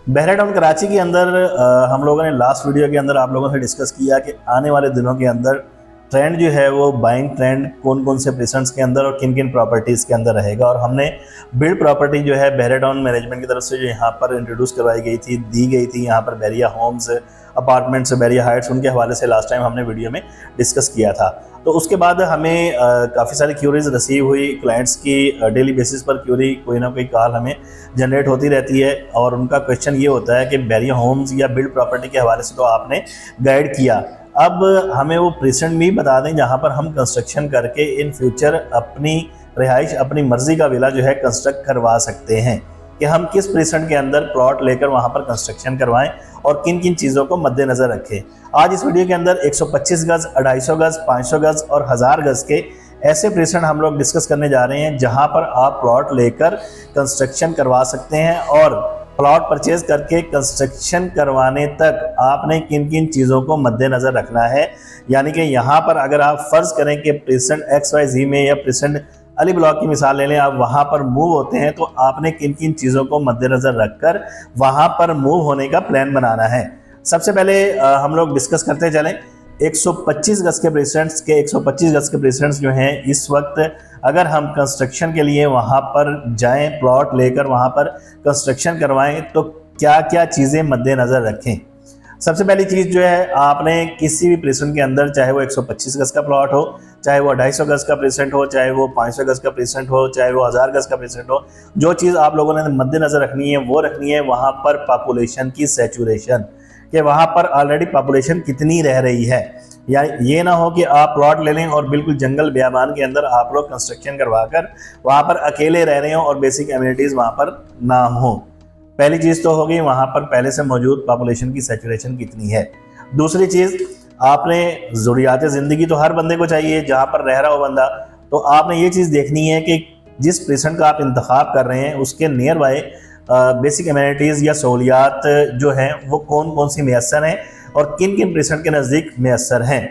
बहरा टाउन कराची के अंदर हम लोगों ने लास्ट वीडियो के अंदर आप लोगों से डिस्कस किया कि आने वाले दिनों के अंदर ट्रेंड जो है वो बाइंग ट्रेंड कौन कौन से प्रेजेंट्स के अंदर और किन किन प्रॉपर्टीज़ के अंदर रहेगा। और हमने बिल्ड प्रॉपर्टी जो है बहरा टाउन मैनेजमेंट की तरफ से जो यहाँ पर इंट्रोड्यूस करवाई गई थी, दी गई थी यहाँ पर Bahria Homes, Apartments, Bahria Heights, उनके हवाले से लास्ट टाइम हमने वीडियो में डिस्कस किया था। तो उसके बाद हमें काफ़ी सारी क्यूरीज रिसीव हुई, क्लाइंट्स की डेली बेसिस पर क्यूरी कोई ना कोई कॉल हमें जनरेट होती रहती है और उनका क्वेश्चन ये होता है कि बैरिया होम्स या बिल्ड प्रॉपर्टी के हवाले से तो आपने गाइड किया, अब हमें वो प्रेजेंट भी बता दें जहाँ पर हम कंस्ट्रक्शन करके इन फ्यूचर अपनी रिहाइश, अपनी मर्जी का विला जो है कंस्ट्रक्ट करवा सकते हैं, कि हम किस प्रेजेंट के अंदर प्लॉट लेकर वहाँ पर कंस्ट्रक्शन करवाएं और किन किन चीज़ों को मद्देनज़र रखें। आज इस वीडियो के अंदर 125 गज़, 250 गज़, 500 गज़ और 1000 गज़ के ऐसे प्रेजेंट हम लोग डिस्कस करने जा रहे हैं जहाँ पर आप प्लॉट लेकर कंस्ट्रक्शन करवा सकते हैं। और प्लॉट परचेज करके कंस्ट्रक्शन करवाने तक आपने किन किन चीज़ों को मद्देनज़र रखना है। यानी कि यहाँ पर अगर आप फ़र्ज़ करें कि प्रेजेंट XYZ में या प्रेजेंट अली ब्लॉक की मिसाल ले लें, आप वहाँ पर मूव होते हैं तो आपने किन किन चीज़ों को मद्देनज़र रखकर वहाँ पर मूव होने का प्लान बनाना है। सबसे पहले हम लोग डिस्कस करते चलें 125 गज़ के प्रेजेंट्स के। 125 गज़ के प्रेजेंट्स जो हैं इस वक्त अगर हम कंस्ट्रक्शन के लिए वहाँ पर जाएं, प्लॉट लेकर वहाँ पर कंस्ट्रक्शन करवाएं तो क्या क्या चीज़ें मद्देनज़र रखें। सबसे पहली चीज़ जो है, आपने किसी भी प्रेजेंट के अंदर, चाहे वो 125 गज़ का प्लॉट हो, चाहे वो 250 गज़ का प्रेजेंट हो, चाहे वो 500 गज़ का प्रेजेंट हो, चाहे वो 1000 गज़ का प्रेजेंट हो, जो चीज़ आप लोगों ने मद्देनज़र रखनी है वो रखनी है वहाँ पर पॉपुलेशन की सैचुरेशन, कि वहाँ पर ऑलरेडी पॉपुलेशन कितनी रह रही है। या ये ना हो कि आप प्लॉट ले लें और बिल्कुल जंगल बियाबान के अंदर आप लोग कंस्ट्रक्शन करवा कर वहाँ पर अकेले रह रहे हो और बेसिक एमिनिटीज़ वहाँ पर ना हो। पहली चीज़ तो होगी वहाँ पर पहले से मौजूद पॉपुलेशन की सैचुरेशन कितनी है। दूसरी चीज़, आपने ज़रूरियात ज़िंदगी तो हर बंदे को चाहिए जहाँ पर रह रहा हो बंदा, तो आपने ये चीज़ देखनी है कि जिस प्रेजेंट का आप इंतखाब कर रहे हैं उसके नियर बाय बेसिक एमिनिटीज़ या सहूलियात जो हैं वो कौन कौन सी मैसर हैं और किन किन प्रेजेंट के नज़दीक मैसर हैं।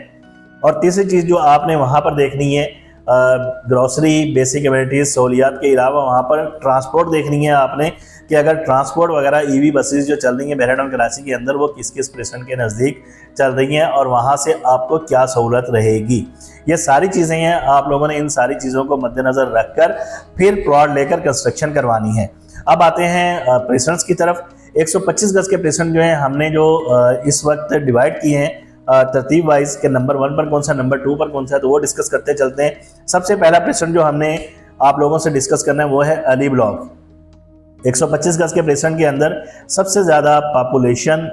और तीसरी चीज़ जो आपने वहाँ पर देखनी है, ग्रॉसरी, बेसिक एमिनिटीज़, सहूलियात के अलावा वहाँ पर ट्रांसपोर्ट देखनी है आपने, कि अगर ट्रांसपोर्ट वगैरह EV बसेस जो चल रही हैं बहरा टाउन कराची के अंदर वो किस किस प्रेजेंट के नज़दीक चल रही हैं और वहाँ से आपको क्या सहूलत रहेगी। ये सारी चीज़ें हैं, आप लोगों ने इन सारी चीज़ों को मद्देनज़र रखकर फिर प्लॉट लेकर कंस्ट्रक्शन करवानी है। अब आते हैं प्रेजेंट्स की तरफ। 125 गज़ के प्रेजेंट जो हैं हमने जो इस वक्त डिवाइड किए हैं तरतीब वाइज के नंबर 1 पर कौन सा, नंबर 2 पर कौन सा, तो वो डिस्कस करते चलते हैं। सबसे पहला प्रेजेंट जो हमने आप लोगों से डिस्कस करना है वो है अली ब्लॉक। 125 गज़ के प्रेजेंट के अंदर सबसे ज़्यादा पॉपुलेशन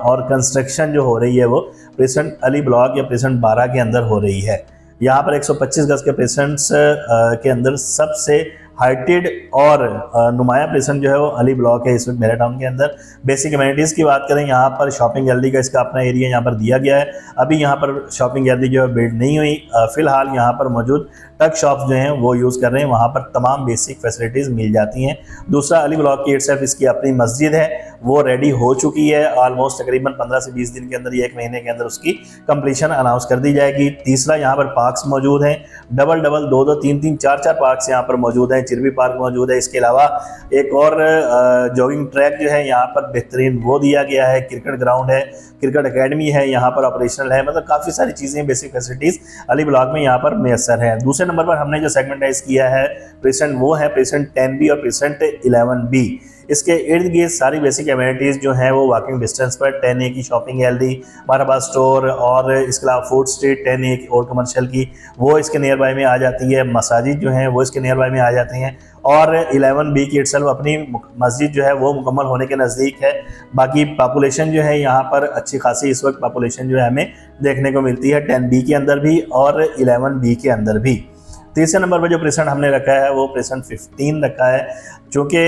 और कंस्ट्रक्शन जो हो रही है वो प्रेजेंट अली ब्लॉक या प्रेजेंट 12 के अंदर हो रही है। यहाँ पर 125 गज़ के प्रेजेंट्स के अंदर सबसे हाइटेड और नुमाया प्रेजेंट जो है वो अली ब्लॉक है इस वक्त बहरा टाउन के अंदर। बेसिक एमिनिटीज़ की बात करें, यहाँ पर शॉपिंग गैलरी का इसका अपना एरिया यहाँ पर दिया गया है। अभी यहाँ पर शॉपिंग गैलरी जो है बिल्ड नहीं हुई, फ़िलहाल यहाँ पर मौजूद टक शॉप्स जो हैं वो यूज़ कर रहे हैं, वहाँ पर तमाम बेसिक फैसिलिटीज़ मिल जाती हैं। दूसरा, अली ब्लॉक की इटसेल्फ इसकी अपनी मस्जिद है, वो रेडी हो चुकी है। ऑलमोस्ट तकरीबन 15 से 20 दिन के अंदर, 1 महीने के अंदर उसकी कंप्लीशन अनाउंस कर दी जाएगी। तीसरा, यहाँ पर पार्क्स मौजूद हैं, डबल 2 3 4 पार्क्स यहाँ पर मौजूद हैं, चिरबी पार्क मौजूद है। इसके अलावा एक और जॉगिंग ट्रैक जो है यहाँ पर बेहतरीन वो दिया गया है, क्रिकेट ग्राउंड है, क्रिकेट अकेडमी है यहाँ पर ऑपरेशनल है। मतलब काफ़ी सारी चीज़ें, बेसिक फैसिलिटीज़ अली ब्लॉक में यहाँ पर मैसर हैं। दूसरे नंबर पर हमने जो सेगमेंटाइज किया है प्रेजेंट वो है प्रेजेंट 10B और प्रेजेंट 11B। इसके इर्द गिर्द सारी बेसिक एमिनिटीज़ जो हैं वो वॉकिंग डिस्टेंस पर 10A की शॉपिंग गैलरी, हमारे पास स्टोर और इसके अलावा फूड स्ट्रीट 10A की और कमर्शियल की वो इसके नियर बाय में आ जाती है। मसाजिद जो हैं वो इसके नियर बाय में आ जाती हैं और 11B की इटसेल्फ अपनी मस्जिद जो है वो मुकम्मल होने के नज़दीक है। बाकी पॉपुलेशन जो है यहाँ पर अच्छी खासी इस वक्त पॉपुलेशन जो है हमें देखने को मिलती है 10B के अंदर भी और 11B के अंदर भी। तीसरे नंबर पर जो प्रेजेंट हमने रखा है वो प्रेजेंट 15 रखा है, चूँकि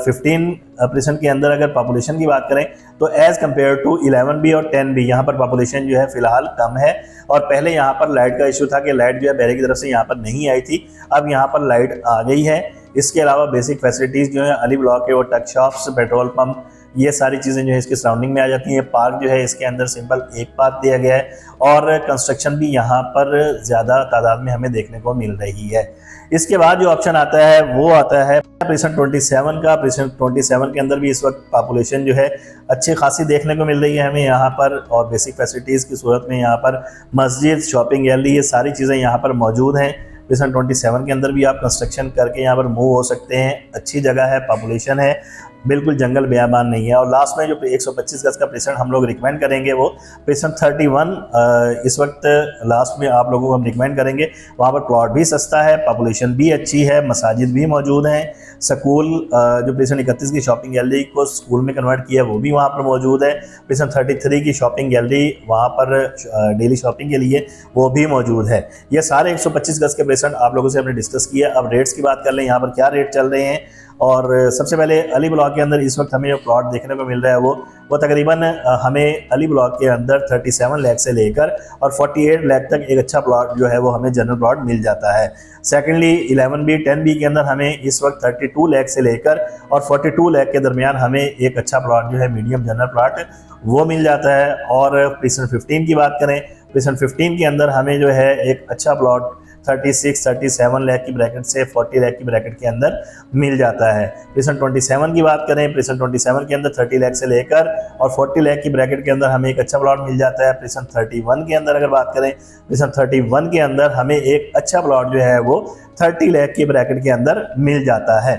15 प्रेजेंट के अंदर अगर पॉपुलेशन की बात करें तो एज़ कम्पेयर टू 11B और 10B यहाँ पर पॉपुलेशन जो है फ़िलहाल कम है। और पहले यहाँ पर लाइट का इशू था कि लाइट जो है बहरे की तरफ से यहाँ पर नहीं आई थी, अब यहाँ पर लाइट आ गई है। इसके अलावा बेसिक फैसिलिटीज़ जो है अली ब्लॉक के वो टक शॉप्स, पेट्रोल पम्प, ये सारी चीज़ें जो है इसके सराउंडिंग में आ जाती हैं। पार्क जो है इसके अंदर सिंपल एक पार्क दिया गया है और कंस्ट्रक्शन भी यहाँ पर ज़्यादा तादाद में हमें देखने को मिल रही है। इसके बाद जो ऑप्शन आता है वो आता है प्रेसेंट 27 का, प्रेसेंट 27 के अंदर भी इस वक्त पॉपुलेशन जो है अच्छी खासी देखने को मिल रही है हमें यहाँ पर, और बेसिक फैसिलिटीज़ की सूरत में यहाँ पर मस्जिद, शॉपिंग गैलरी, ये सारी चीज़ें यहाँ पर मौजूद हैं। प्रेसेंट 27 के अंदर भी आप कंस्ट्रक्शन करके यहाँ पर मूव हो सकते हैं। अच्छी जगह है, पॉपुलेशन है, बिल्कुल जंगल बेयाबान नहीं है। और लास्ट में जो 125 गज का प्रेसेंट हम लोग रिकमेंड करेंगे वो प्रेसेंट 31 इस वक्त लास्ट में आप लोगों को हम रिकमेंड करेंगे। वहाँ पर प्लॉट भी सस्ता है, पॉपुलेशन भी अच्छी है, मसाजिद भी मौजूद हैं, स्कूल जो प्रेसेंट 31 की शॉपिंग गैलरी को स्कूल में कन्वर्ट किया है वो भी वहाँ पर मौजूद है। प्रेसेंट 33 की शॉपिंग गैलरी वहाँ पर डेली शॉपिंग के लिए वो भी मौजूद है। ये सारे 125 गज के प्रेसेंट आप लोगों से हमने डिस्कस किया। अब रेट्स की बात कर लें, यहाँ पर क्या रेट चल रहे हैं। और सबसे पहले अली ब्लॉक के अंदर इस वक्त हमें जो प्लॉट देखने को मिल रहा है वो तकरीबन हमें अली ब्लॉक के अंदर 37 लाख से लेकर और 48 लाख तक एक अच्छा प्लॉट जो है वो हमें जनरल प्लॉट मिल जाता है। सेकेंडली 11B 10B के अंदर हमें इस वक्त 32 लाख से लेकर और 42 लाख के दरमियान हमें एक अच्छा प्लॉट जो है मीडियम जनरल प्लॉट वो मिल जाता है। और प्रेसेंट 15 की बात करें, प्रेसेंट 15 के अंदर हमें जो है एक अच्छा प्लॉट 36-37 लाख की ब्रैकेट से 40 लाख की ब्रैकेट के अंदर मिल जाता है। प्रेसेंट 27 की बात करें, प्रेसेंट 27 के अंदर 30 लाख से लेकर और 40 लाख की ब्रैकेट के अंदर हमें एक अच्छा प्लॉट मिल जाता है। प्रेसेंट 31 के अंदर अगर बात करें, प्रेसेंट 31 के अंदर हमें एक अच्छा प्लॉट जो है वो 30 लाख की ब्रैकेट के अंदर मिल जाता है।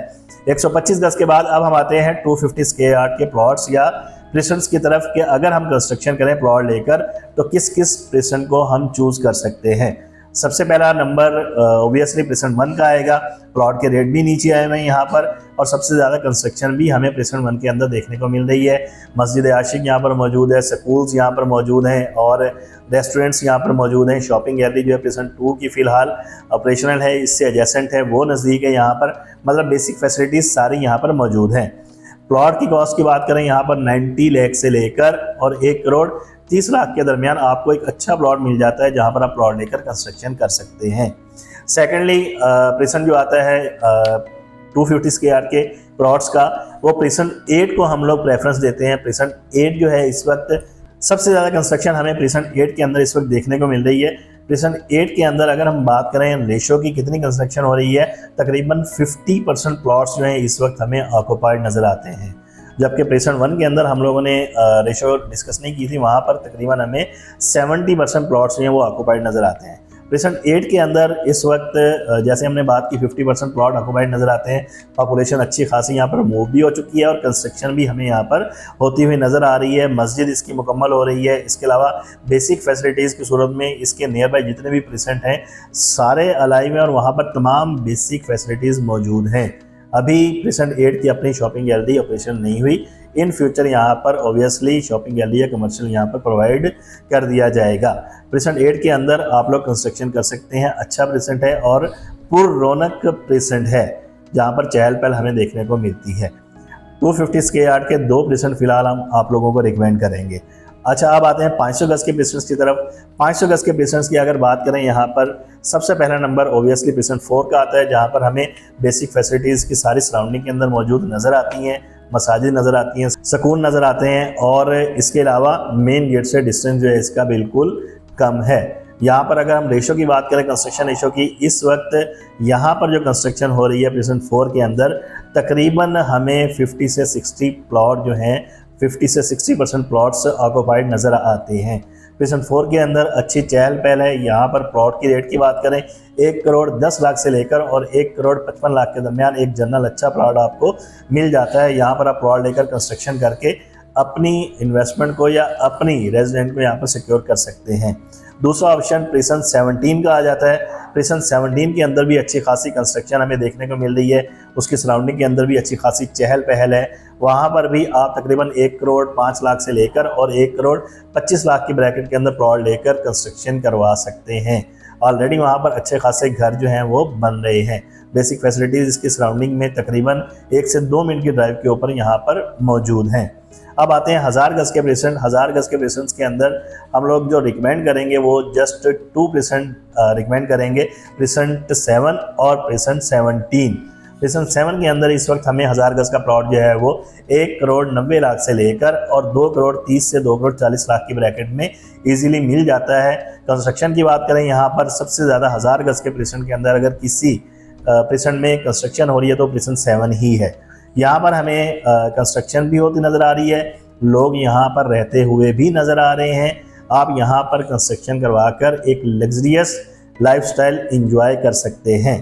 125 गज के बाद अब हम आते हैं 250 स्क्वायर यार्ड के प्लॉट्स या प्रेसेंट्स की तरफ के अगर हम कंस्ट्रक्शन करें प्लॉट लेकर तो किस किस प्रेसेंट को हम चूज़ कर सकते हैं। सबसे पहला नंबर ऑब्वियसली प्रेसेंट 1 का आएगा। प्लॉट के रेट भी नीचे आए हुए हैं यहाँ पर और सबसे ज़्यादा कंस्ट्रक्शन भी हमें प्रेसेंट 1 के अंदर देखने को मिल रही है। मस्जिद आशिक यहाँ पर मौजूद है, स्कूल्स यहाँ पर मौजूद हैं और रेस्टोरेंट्स यहाँ पर मौजूद हैं। शॉपिंग गैलरी जो है प्रेसेंट 2 की फ़िलहाल ऑपरेशनल है, इससे एडजेसेंट है, वो नज़दीक है यहाँ पर। मतलब बेसिक फैसिलिटीज़ सारी यहाँ पर मौजूद हैं। प्लॉट की कॉस्ट की बात करें, यहाँ पर 90 लाख से लेकर और 1 करोड़ 30 लाख के दरमियान आपको एक अच्छा प्लॉट मिल जाता है जहाँ पर आप प्लॉट लेकर कंस्ट्रक्शन कर सकते हैं। सेकेंडली प्रेसेंट जो आता है 250 स्क्वायर के प्लॉट्स का, वो प्रेसेंट 8 को हम लोग प्रेफरेंस देते हैं। प्रेसेंट 8 जो है इस वक्त सबसे ज़्यादा कंस्ट्रक्शन हमें प्रेसेंट 8 के अंदर इस वक्त देखने को मिल रही है। प्रेसेंट 8 के अंदर अगर हम बात करें रेशो की कितनी कंस्ट्रक्शन हो रही है, तकरीबन 50% प्लॉट्स जो हैं इस वक्त हमें ऑक्युपाइड नज़र आते हैं। जबकि प्रेसेंट 1 के अंदर हम लोगों ने रेशो डिस्कस नहीं की थी, वहाँ पर तकरीबन हमें 70% प्लॉट्स जो हैं वो ऑक्युपाइड नज़र आते हैं। प्रेसेंट 8 के अंदर इस वक्त जैसे हमने बात की 50% प्लॉट ऑक्युपाइड नज़र आते हैं। पॉपुलेशन अच्छी खासी यहाँ पर मूव भी हो चुकी है और कंस्ट्रक्शन भी हमें यहाँ पर होती हुई नज़र आ रही है। मस्जिद इसकी मुकम्मल हो रही है। इसके अलावा बेसिक फैसिलिटीज़ की सूरत में इसके नियर बाई जितने भी प्रेसेंट हैं सारे अलाइव हैं और वहाँ पर तमाम बेसिक फैसिलिटीज़ मौजूद हैं। अभी प्रेसेंट 8 की अपनी शॉपिंग गैलरी ऑपरेशन नहीं हुई, इन फ्यूचर यहाँ पर ऑब्वियसली शॉपिंग गैलरी या कमर्शियल यहाँ पर प्रोवाइड कर दिया जाएगा। प्रेसेंट 8 के अंदर आप लोग कंस्ट्रक्शन कर सकते हैं। अच्छा प्रेसेंट है और पुर रौनक प्रेसेंट है जहाँ पर चहल पहल हमें देखने को मिलती है। 250 स्क्वायर यार्ड के 2 प्रेसेंट फिलहाल हम आप लोगों को रिकमेंड करेंगे। अच्छा, अब आते हैं 500 गज के प्रेसेंट्स की तरफ। 500 गज के प्रेसेंट्स की अगर बात करें, यहाँ पर सबसे पहला नंबर ऑब्वियसली प्रेसेंट 4 का आता है जहाँ पर हमें बेसिक फैसिलिटीज़ की सारी सराउंडिंग के अंदर मौजूद नज़र आती हैं। मसाजिद नज़र आती हैं, सुकून नज़र आते हैं और इसके अलावा मेन गेट से डिस्टेंस जो है इसका बिल्कुल कम है। यहाँ पर अगर हम रेशो की बात करें कंस्ट्रक्शन रेशो की, इस वक्त यहाँ पर जो कंस्ट्रक्शन हो रही है प्रेसेंट 4 के अंदर तकरीबन हमें 50 से 60 प्लॉट जो हैं 50 से 60% प्लॉट्स ऑक्युपाइड नज़र आते हैं। प्रेसेंट 4 के अंदर अच्छी चहल पहल है। यहाँ पर प्लॉट की रेट की बात करें 1 करोड़ 10 लाख से लेकर और 1 करोड़ 55 लाख के दरमियान एक जनरल अच्छा प्लॉट आपको मिल जाता है। यहाँ पर आप प्लॉट लेकर कंस्ट्रक्शन करके अपनी इन्वेस्टमेंट को या अपनी रेजिडेंट को यहाँ पर सिक्योर कर सकते हैं। दूसरा ऑप्शन प्रेसेंट 17 का आ जाता है। प्रेसेंट 17 के अंदर भी अच्छी खासी कंस्ट्रक्शन हमें देखने को मिल रही है। उसकी सराउंडिंग के अंदर भी अच्छी खासी चहल पहल है। वहाँ पर भी आप तकरीबन 1 करोड़ 5 लाख से लेकर और 1 करोड़ 25 लाख की ब्रैकेट के अंदर प्लॉट लेकर कंस्ट्रक्शन करवा सकते हैं। ऑलरेडी वहाँ पर अच्छे खासे घर जो हैं वो बन रहे हैं। बेसिक फैसिलिटीज़ इसकी सराउंडिंग में तकरीबन 1 से 2 मिनट की ड्राइव के ऊपर यहाँ पर मौजूद हैं। अब आते हैं 1000 गज के प्रेसेंट। 1000 गज के प्रेसेंट्स के अंदर हम लोग जो रिकमेंड करेंगे वो जस्ट 2% रिकमेंड करेंगे, प्रेसेंट 7 और प्रेसेंट 17। प्रेसेंट 7 के अंदर इस वक्त हमें 1000 गज का प्लॉट जो है वो 1 करोड़ 90 लाख से लेकर और 2 करोड़ 30 से 2 करोड़ 40 लाख की ब्रैकेट में इजीली मिल जाता है। कंस्ट्रक्शन की बात करें, यहाँ पर सबसे ज़्यादा 1000 गज के प्रेसेंट के अंदर अगर किसी प्रेजेंट में कंस्ट्रक्शन हो रही है तो प्रेजेंट 7 ही है। यहाँ पर हमें कंस्ट्रक्शन भी होती नज़र आ रही है, लोग यहाँ पर रहते हुए भी नज़र आ रहे हैं। आप यहाँ पर कंस्ट्रक्शन करवा कर एक लग्जरियस लाइफस्टाइल एंजॉय कर सकते हैं।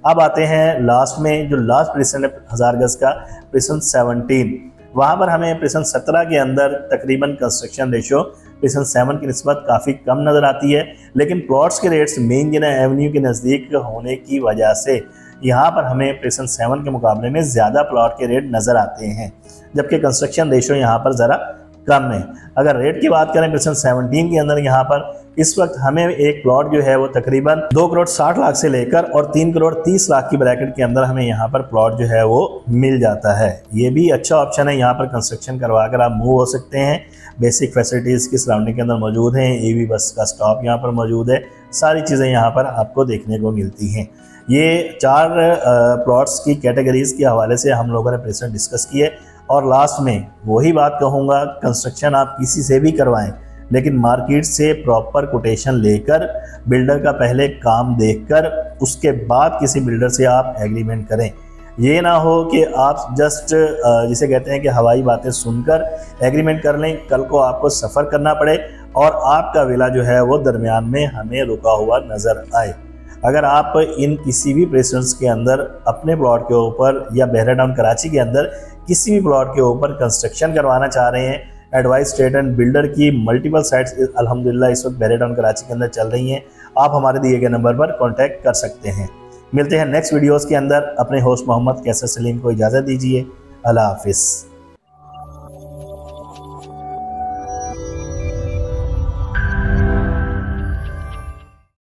अब आते हैं लास्ट में, जो लास्ट प्रेजेंट है 1000 गज का, प्रेजेंट 17, वहाँ पर हमें प्रेजेंट 17 के अंदर तकरीबन कंस्ट्रक्शन रेशो प्रेजेंट 7 की निस्बत काफ़ी कम नज़र आती है, लेकिन प्लॉट्स के रेट्स मेन जिना एवेन्यू के नज़दीक होने की वजह से यहाँ पर हमें प्रेजेंट 7 के मुकाबले में ज़्यादा प्लॉट के रेट नज़र आते हैं, जबकि कंस्ट्रक्शन रेशो यहाँ पर ज़रा कम है। अगर रेट की बात करें प्रेजेंट 17 के अंदर, यहाँ पर इस वक्त हमें एक प्लॉट जो है वो तकरीबन 2 करोड़ 60 लाख से लेकर और 3 करोड़ 30 लाख की ब्रैकेट के अंदर हमें यहाँ पर प्लॉट जो है वो मिल जाता है। ये भी अच्छा ऑप्शन है, यहाँ पर कंस्ट्रक्शन करवा कर आप मूव हो सकते हैं। बेसिक फैसिलिटीज़ की सराउंडिंग के अंदर मौजूद हैं, EV बस का स्टॉप यहाँ पर मौजूद है, सारी चीज़ें यहाँ पर आपको देखने को मिलती हैं। ये 4 प्लॉट्स की कैटेगरीज़ के हवाले से हम लोगों ने प्रेजेंट डिस्कस किए, और लास्ट में वही बात कहूँगा, कंस्ट्रक्शन आप किसी से भी करवाएं, लेकिन मार्केट से प्रॉपर कोटेशन लेकर, बिल्डर का पहले काम देखकर, उसके बाद किसी बिल्डर से आप एग्रीमेंट करें। ये ना हो कि आप जस्ट जिसे कहते हैं कि हवाई बातें सुनकर एग्रीमेंट कर लें, कल को आपको सफ़र करना पड़े और आपका विला जो है वो दरमियान में हमें रुका हुआ नज़र आए। अगर आप इन किसी भी प्रेसिडेंस के अंदर अपने प्लॉट के ऊपर या बहराडाउन कराची के अंदर किसी भी प्लॉट के ऊपर कंस्ट्रक्शन करवाना चाह रहे हैं, एडवाइस स्टेट एंड बिल्डर की मल्टीपल साइट्स अल्हम्दुलिल्लाह इस वक्त बहराडाउन कराची के अंदर चल रही हैं। आप हमारे दिए गए नंबर पर कांटेक्ट कर सकते हैं। मिलते हैं नेक्स्ट वीडियोस के अंदर। अपने होस्ट मोहम्मद कैसर सलीम को इजाज़त दीजिए। अल्लाह हाफिज़।